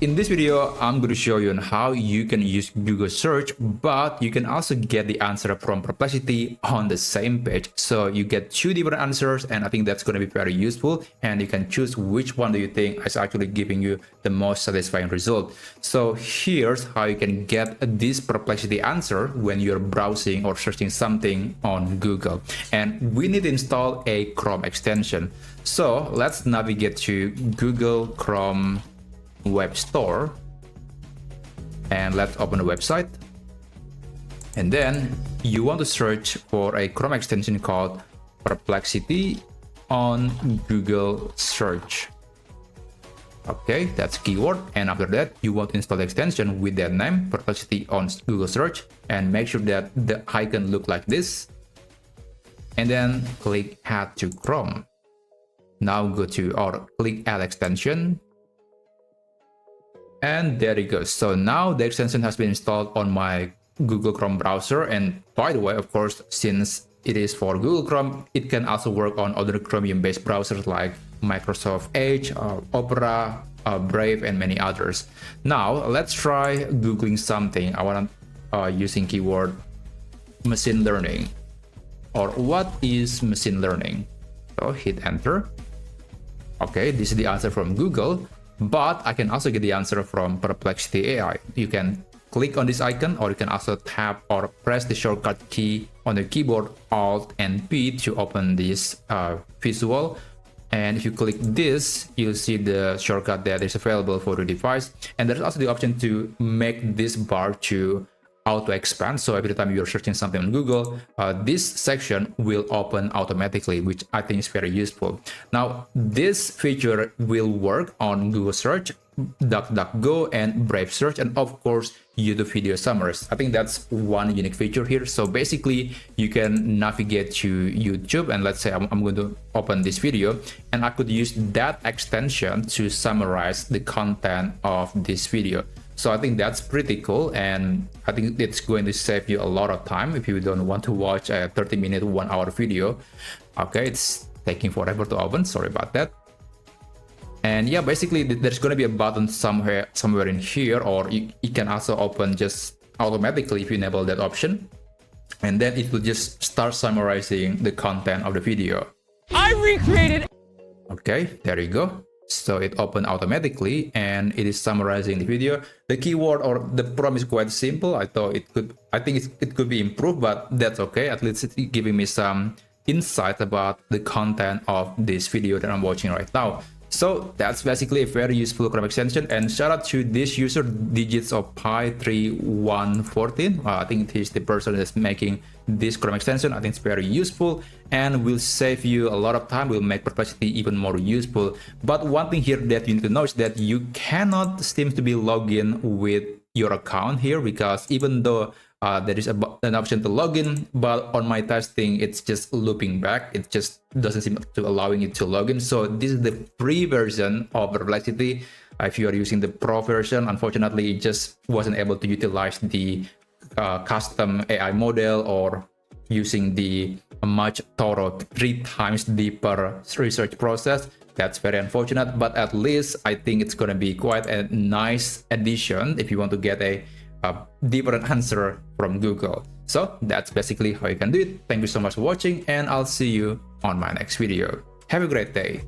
in this video, I'm going to show you on how you can use Google search, but you can also get the answer from Perplexity on the same page. So you get two different answers, and I think that's going to be very useful. And you can choose which one do you think is actually giving you the most satisfying result. So here's how you can get this Perplexity answer when you're browsing or searching something on Google. And we need to install a Chrome extension. So let's navigate to Google Chrome Web Store, and let's open the website. And then you want to search for a Chrome extension called Perplexity on Google search. Okay, that's keyword. And after that, you want to install the extension with that name, Perplexity on Google search, and make sure that the icon look like this. And then click Add to Chrome. Now go to or click Add extension. And there it goes. So now the extension has been installed on my Google Chrome browser. And by the way, of course, since it is for Google Chrome, it can also work on other Chromium-based browsers like Microsoft Edge, Opera, Brave, and many others. Now let's try Googling something. I want to using keyword machine learning, or what is machine learning? So hit enter. Okay, this is the answer from Google. But I can also get the answer from Perplexity AI. You can click on this icon, or you can also tap or press the shortcut key on the keyboard, Alt and P, to open this visual. And if you click this, you'll see the shortcut that is available for the device. And there's also the option to make this bar to auto expand. So every time you're searching something on Google, this section will open automatically, which I think is very useful. Now, this feature will work on Google search, DuckDuckGo, and Brave search, and of course YouTube video summaries. I think that's one unique feature here. So basically, you can navigate to YouTube, and let's say I'm going to open this video, and I could use that extension to summarize the content of this video. So I think that's pretty cool, and I think it's going to save you a lot of time if you don't want to watch a 30-minute, 1-hour video. Okay, it's taking forever to open, sorry about that. And yeah, basically there's going to be a button somewhere in here, or it can also open just automatically if you enable that option. And then it will just start summarizing the content of the video. I recreated. Okay, there you go. So it opened automatically, and it is summarizing the video. The keyword or the prompt is quite simple. I think it could be improved, but that's okay. At least it's giving me some insight about the content of this video that I'm watching right now. So that's basically a very useful Chrome extension, and shout out to this user, digits of pi 3114. I think he's the person that's making this Chrome extension. I think it's very useful and will save you a lot of time, will make Perplexity even more useful. But one thing here that you need to know is that you cannot seem to be logged in with your account here, because even though there is an option to log in, but on my testing, it's just looping back. It just doesn't seem to allowing it to log in. So this is the free version of Perplexity. If you are using the pro version, unfortunately, it just wasn't able to utilize the custom AI model or using the much thorough 3 times deeper research process. That's very unfortunate, but at least I think it's going to be quite a nice addition if you want to get a different answer from Google. So that's basically how you can do it. Thank you so much for watching, and I'll see you on my next video. Have a great day.